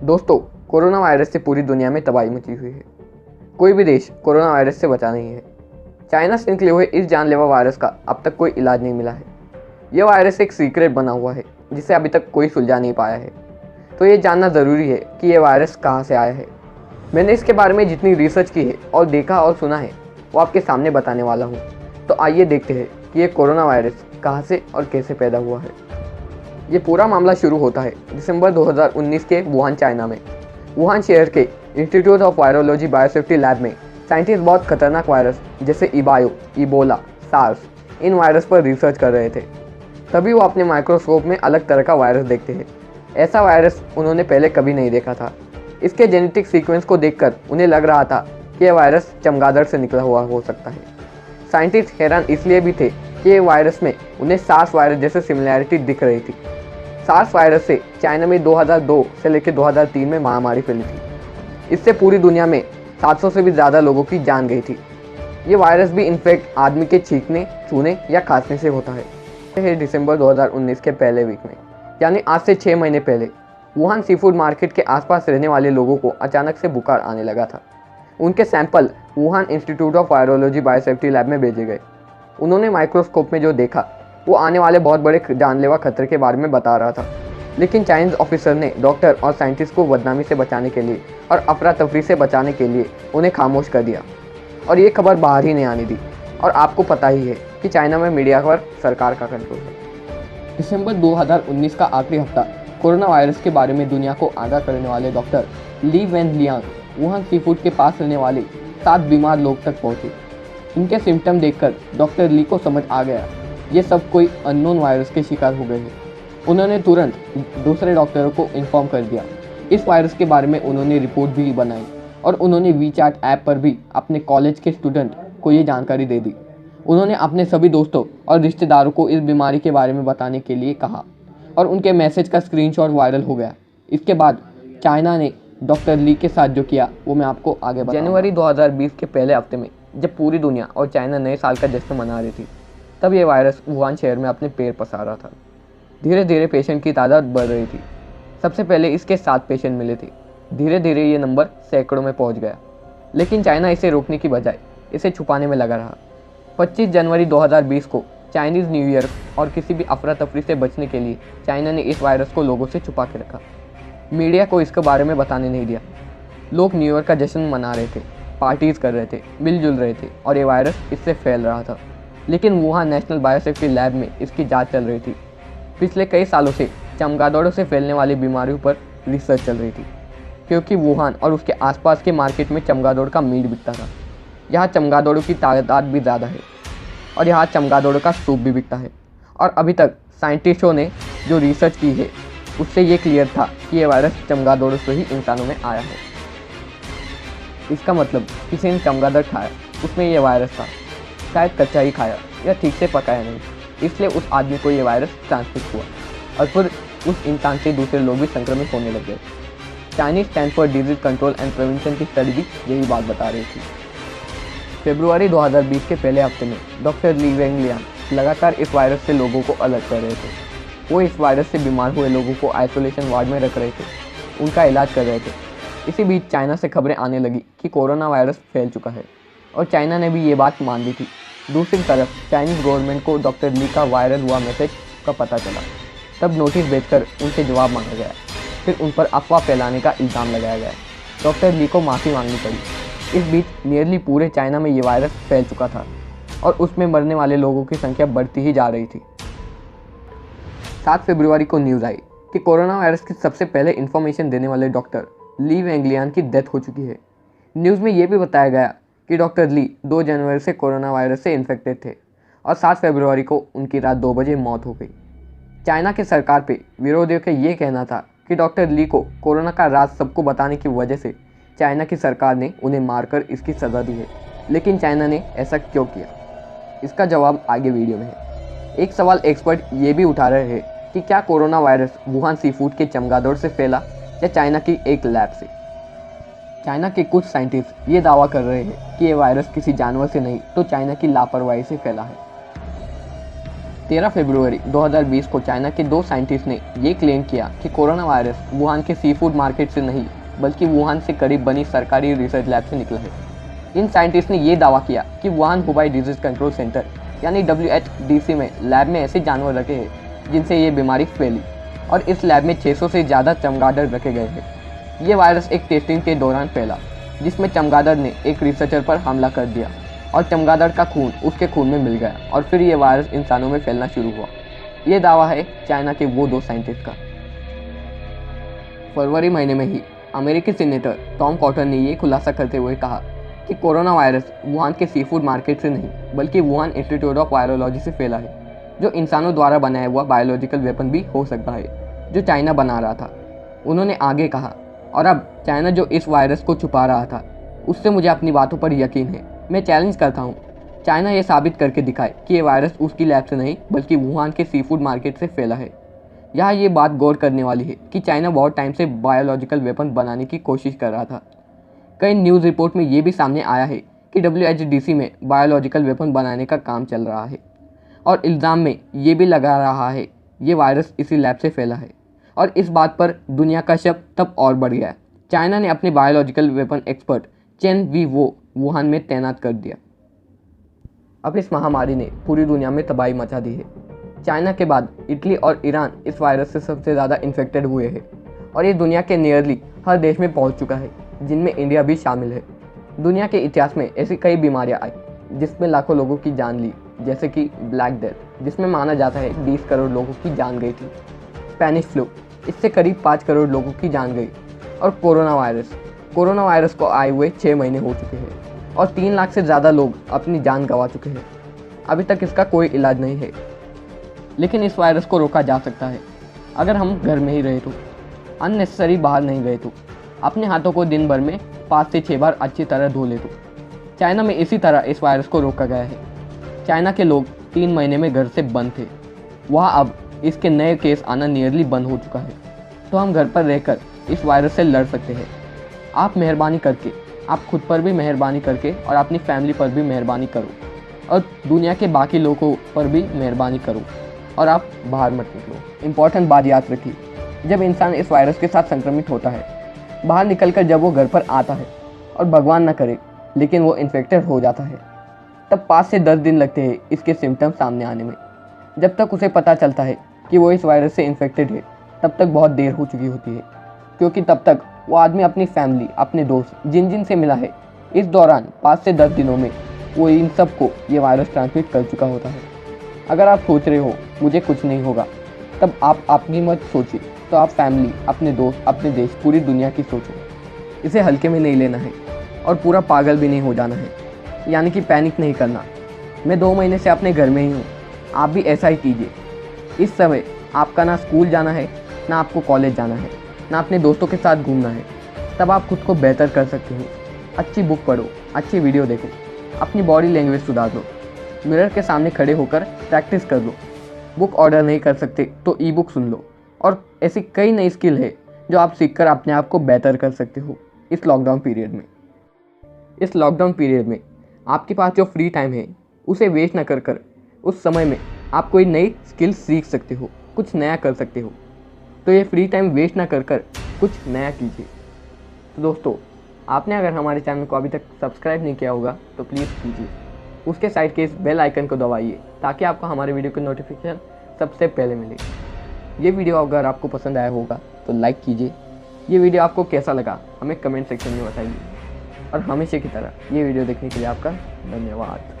दोस्तों, corona virus से पूरी दुनिया में तबाही मची हुई है। कोई भी देश कोरोना वायरस से बचा नहीं है। चाइना से निकले हुए इस जानलेवा वायरस का अब तक कोई इलाज नहीं मिला है। यह वायरस एक सीक्रेट बना हुआ है जिसे अभी तक कोई सुलझा नहीं पाया है। तो ये जानना ज़रूरी है कि यह वायरस कहाँ से आया है। मैंने इसके बारे में जितनी रिसर्च की है और देखा और सुना है वो आपके सामने बताने वाला हूँ। तो आइए देखते हैं कि ये कोरोना वायरस कहाँ से और कैसे पैदा हुआ है। ये पूरा मामला शुरू होता है दिसंबर 2019 के वुहान, चाइना में। वुहान शहर के institute of virology biosafety lab में साइंटिस्ट बहुत खतरनाक वायरस जैसे इबायो, इबोला, सार्स इन वायरस पर रिसर्च कर रहे थे। तभी वो अपने माइक्रोस्कोप में अलग तरह का वायरस देखते हैं। ऐसा वायरस उन्होंने पहले कभी नहीं देखा था। इसके जेनेटिक सीक्वेंस को देखकर उन्हें लग रहा था कि यह वायरस चमगादड़ से निकला हुआ हो सकता है। साइंटिस्ट हैरान इसलिए भी थे कि ये वायरस में उन्हें सार्स वायरस जैसे सिमिलैरिटी दिख रही थी। सार्स वायरस से चाइना में 2002 से लेकर 2003 में महामारी फैली थी। इससे पूरी दुनिया में 700 से भी ज़्यादा लोगों की जान गई थी। ये वायरस भी इन्फेक्ट आदमी के छींकने, छूने या खांसने से होता है। यह दिसंबर 2019 के पहले वीक में, यानी आज से 6 महीने पहले, वुहान सीफूड मार्केट के आसपास रहने वाले लोगों को अचानक से बुखार आने लगा था। उनके sample Wuhan institute of virology biosafety lab में भेजे गए। उन्होंने माइक्रोस्कोप में जो देखा वो आने वाले बहुत बड़े जानलेवा खतरे के बारे में बता रहा था। लेकिन चाइनीज ऑफिसर ने डॉक्टर और साइंटिस्ट को बदनामी से बचाने के लिए और अफरा तफरी से बचाने के लिए उन्हें खामोश कर दिया और ये खबर बाहर ही नहीं आने दी। और आपको पता ही है कि चाइना में मीडिया पर सरकार का कंट्रोल है। दिसंबर 2019 का आखिरी हफ्ता कोरोना वायरस के बारे में दुनिया को आगाह करने वाले doctor Li Wenliang Wuhan seafood के पास रहने वाले 7 बीमार लोग तक पहुंचे। इनके सिम्टम देखकर डॉक्टर ली को समझ आ गया ये सब कोई अननोन वायरस के शिकार हो गए हैं। उन्होंने तुरंत दूसरे डॉक्टरों को इन्फॉर्म कर दिया। इस वायरस के बारे में उन्होंने रिपोर्ट भी बनाई और उन्होंने वीचैट ऐप पर भी अपने कॉलेज के स्टूडेंट को ये जानकारी दे दी। उन्होंने अपने सभी दोस्तों और रिश्तेदारों को इस बीमारी के बारे में बताने के लिए कहा और उनके मैसेज का स्क्रीनशॉट वायरल हो गया। इसके बाद चाइना ने डॉक्टर ली के साथ जो किया वो मैं आपको आगे बताऊंगा। जनवरी 2020 के पहले हफ्ते में जब पूरी दुनिया और चाइना नए साल का जश्न मना रही थी, तब ये वायरस वुहान शहर में अपने पैर पसार रहा था। धीरे धीरे पेशेंट की तादाद बढ़ रही थी। सबसे पहले इसके 7 पेशेंट मिले थे। धीरे धीरे ये नंबर सैकड़ों में पहुंच गया। लेकिन चाइना इसे रोकने की बजाय इसे छुपाने में लगा रहा। 25 जनवरी 2020 को चाइनीज़ न्यू ईयर और किसी भी अफरा तफरी से बचने के लिए चाइना ने इस वायरस को लोगों से छुपा के रखा। मीडिया को इसके बारे में बताने नहीं दिया। लोग न्यू ईयर का जश्न मना रहे थे, पार्टीज़ कर रहे थे, मिलजुल रहे थे और ये वायरस इससे फैल रहा था। लेकिन वुहान नेशनल बायोसेफ्टी लैब में इसकी जांच चल रही थी। पिछले कई सालों से चमगादड़ों से फैलने वाली बीमारियों पर रिसर्च चल रही थी, क्योंकि वुहान और उसके आसपास के मार्केट में चमगादड़ का मीट बिकता था। यहाँ चमगादड़ों की तादाद भी ज़्यादा है और यहाँ चमगादड़ों का सूप भी बिकता है। और अभी तक साइंटिस्टों ने जो रिसर्च की है उससे ये क्लियर था कि ये वायरस चमगादड़ों से ही इंसानों में आया है। इसका मतलब किसी ने चमगादड़ खाया, उसमें ये वायरस था। शायद कच्चा ही खाया या ठीक से पकाया नहीं, इसलिए उस आदमी को ये वायरस ट्रांसमिट हुआ और फिर उस इंसान से दूसरे लोग भी संक्रमित होने लग गए। Chinese Stanford disease control and prevention की स्टडी भी यही बात बता रही थी। फरवरी 2020 के पहले हफ्ते में डॉक्टर ली वेंगलियांग लगातार इस वायरस से लोगों को अलर्ट कर रहे थे। वो इस वायरस से बीमार हुए लोगों को आइसोलेशन वार्ड में रख रहे थे, उनका इलाज कर रहे थे। इसी बीच चाइना से खबरें आने लगी कि कोरोना वायरस फैल चुका है और चाइना ने भी ये बात मान ली थी। दूसरी तरफ चाइनीज़ गवर्नमेंट को डॉक्टर ली का वायरल हुआ मैसेज का पता चला। तब नोटिस भेजकर उनसे जवाब मांगा गया। फिर उन पर अफवाह फैलाने का इल्ज़ाम लगाया गया। डॉक्टर ली को माफ़ी मांगनी पड़ी। इस बीच नियरली पूरे चाइना में ये वायरस फैल चुका था और उसमें मरने वाले लोगों की संख्या बढ़ती ही जा रही थी। 7 फरवरी को न्यूज़ आई कि कोरोना वायरस की सबसे पहले इन्फॉर्मेशन देने वाले डॉक्टर ली वेंगलियांग की डेथ हो चुकी है। न्यूज़ में ये भी बताया गया कि डॉक्टर ली 2 जनवरी से कोरोना वायरस से इन्फेक्टेड थे और 7 फरवरी को उनकी रात 2 बजे मौत हो गई। चाइना की सरकार पे विरोधियों का ये कहना था कि डॉक्टर ली को कोरोना का राज सबको बताने की वजह से चाइना की सरकार ने उन्हें मारकर इसकी सज़ा दी है। लेकिन चाइना ने ऐसा क्यों किया, इसका जवाब आगे वीडियो में है। एक सवाल एक्सपर्ट ये भी उठा रहे हैं कि क्या कोरोना वायरस वुहान सीफूड के चमगादड़ से फैला या चाइना की एक लैब से। चाइना के कुछ साइंटिस्ट ये दावा कर रहे हैं कि ये वायरस किसी जानवर से नहीं तो चाइना की लापरवाही से फैला है। 13 फरवरी 2020 को चाइना के 2 साइंटिस्ट ने ये क्लेम किया कि कोरोना वायरस वुहान के सी फूड मार्केट से नहीं बल्कि वुहान से करीब बनी सरकारी रिसर्च लैब से निकला है। इन साइंटिस्ट ने ये दावा किया कि वुहान हुबाई डिजीज कंट्रोल सेंटर यानी WHDC में लैब में ऐसे जानवर रखे हैं जिनसे ये बीमारी फैली और इस लैब में 600 से ज़्यादा चमगादड़ रखे गए हैं। ये वायरस एक टेस्टिंग के दौरान फैला जिसमें चमगादड़ ने एक रिसर्चर पर हमला कर दिया और चमगादड़ का खून उसके खून में मिल गया और फिर ये वायरस इंसानों में फैलना शुरू हुआ। ये दावा है चाइना के वो 2 साइंटिस्ट का। फरवरी महीने में ही अमेरिकी सीनेटर टॉम कॉटन ने ये खुलासा करते हुए कहा कि कोरोना वायरस वुहान के सी फूड मार्केट से नहीं बल्कि वुहान इंस्टीट्यूट ऑफ वायरोलॉजी से फैला है, जो इंसानों द्वारा बनाया हुआ बायोलॉजिकल वेपन भी हो सकता है जो चाइना बना रहा था। उन्होंने आगे कहा, और अब चाइना जो इस वायरस को छुपा रहा था उससे मुझे अपनी बातों पर यकीन है। मैं चैलेंज करता हूँ, चाइना ये साबित करके दिखाए कि ये वायरस उसकी लैब से नहीं बल्कि वुहान के सी फूड मार्केट से फैला है। यहाँ ये बात गौर करने वाली है कि चाइना बहुत टाइम से बायोलॉजिकल वेपन बनाने की कोशिश कर रहा था। कई न्यूज़ रिपोर्ट में ये भी सामने आया है कि WHDC में बायोलॉजिकल वेपन बनाने का काम चल रहा है और इल्ज़ाम में ये भी लगा रहा है ये वायरस इसी लैब से फैला है। और इस बात पर दुनिया का शक तब और बढ़ गया। चाइना ने अपने biological weapon expert Chen Wei वो वुहान में तैनात कर दिया। अब इस महामारी ने पूरी दुनिया में तबाही मचा दी है। चाइना के बाद इटली और ईरान इस वायरस से सबसे ज़्यादा इन्फेक्टेड हुए हैं और ये दुनिया के नियरली हर देश में पहुंच चुका है, जिनमें इंडिया भी शामिल है। दुनिया के इतिहास में ऐसी कई बीमारियां आई जिसमें लाखों लोगों की जान ली, जैसे कि ब्लैक डेथ जिसमें माना जाता है 20 करोड़ लोगों की जान गई थी, स्पेनिश फ्लू इससे करीब 5 करोड़ लोगों की जान गई, और कोरोना वायरस को आए हुए 6 महीने हो चुके हैं और 3 लाख से ज़्यादा लोग अपनी जान गंवा चुके हैं। अभी तक इसका कोई इलाज नहीं है, लेकिन इस वायरस को रोका जा सकता है अगर हम घर में ही रहे तो, अननेसेसरी बाहर नहीं गए तो, अपने हाथों को दिन भर में 5 से 6 बार अच्छी तरह धो ले तो। चाइना में इसी तरह इस वायरस को रोका गया है। चाइना के लोग 3 महीने में घर से बंद थे, वहाँ अब इसके नए केस आना नियरली बंद हो चुका है। तो हम घर पर रहकर इस वायरस से लड़ सकते हैं। आप मेहरबानी करके, आप खुद पर भी मेहरबानी करके और अपनी फैमिली पर भी मेहरबानी करो और दुनिया के बाकी लोगों पर भी मेहरबानी करो और आप बाहर मत निकलो। इम्पॉर्टेंट बात याद रखिए, जब इंसान इस वायरस के साथ संक्रमित होता है, बाहर निकलकर जब वो घर पर आता है और भगवान न करे लेकिन वो इन्फेक्टेड हो जाता है, तब 5 से 10 दिन लगते हैं इसके सिम्टम्स सामने आने में। जब तक उसे पता चलता है कि वो इस वायरस से इन्फेक्टेड है, तब तक बहुत देर हो चुकी होती है, क्योंकि तब तक वो आदमी अपनी फैमिली, अपने दोस्त जिन जिन से मिला है, इस दौरान 5 से 10 दिनों में वो इन सब को ये वायरस ट्रांसमिट कर चुका होता है। अगर आप सोच रहे हो मुझे कुछ नहीं होगा, तब आप अपनी मत सोचिए, तो आप फैमिली, अपने दोस्त, अपने देश, पूरी दुनिया की सोचो। इसे हल्के में नहीं लेना है और पूरा पागल भी नहीं हो जाना है, यानी कि पैनिक नहीं करना। मैं 2 महीने से अपने घर में ही हूँ, आप भी ऐसा ही कीजिए। इस समय आपका ना स्कूल जाना है, ना आपको कॉलेज जाना है, ना अपने दोस्तों के साथ घूमना है, तब आप खुद को बेहतर कर सकते हो। अच्छी बुक पढ़ो, अच्छी वीडियो देखो, अपनी बॉडी लैंग्वेज सुधार लो, मिरर के सामने खड़े होकर प्रैक्टिस कर लो। बुक ऑर्डर नहीं कर सकते तो ई बुक सुन लो, और ऐसी कई नई स्किल है जो आप सीखकर अपने आप को बेहतर कर सकते हो इस लॉकडाउन पीरियड में। इस लॉकडाउन पीरियड में आपके पास जो फ्री टाइम है उसे वेस्ट न कर उस समय में आप कोई नई स्किल सीख सकते हो, कुछ नया कर सकते हो। तो ये फ्री टाइम वेस्ट ना कर कुछ नया कीजिए। तो दोस्तों, आपने अगर हमारे चैनल को अभी तक सब्सक्राइब नहीं किया होगा तो प्लीज़ कीजिए। उसके साइड के इस बेल आइकन को दबाइए ताकि आपको हमारे वीडियो की नोटिफिकेशन सबसे पहले मिले। ये वीडियो अगर आपको पसंद आया होगा तो लाइक कीजिए। ये वीडियो आपको कैसा लगा हमें कमेंट सेक्शन में बताइए, और हमेशा की तरह ये वीडियो देखने के लिए आपका धन्यवाद।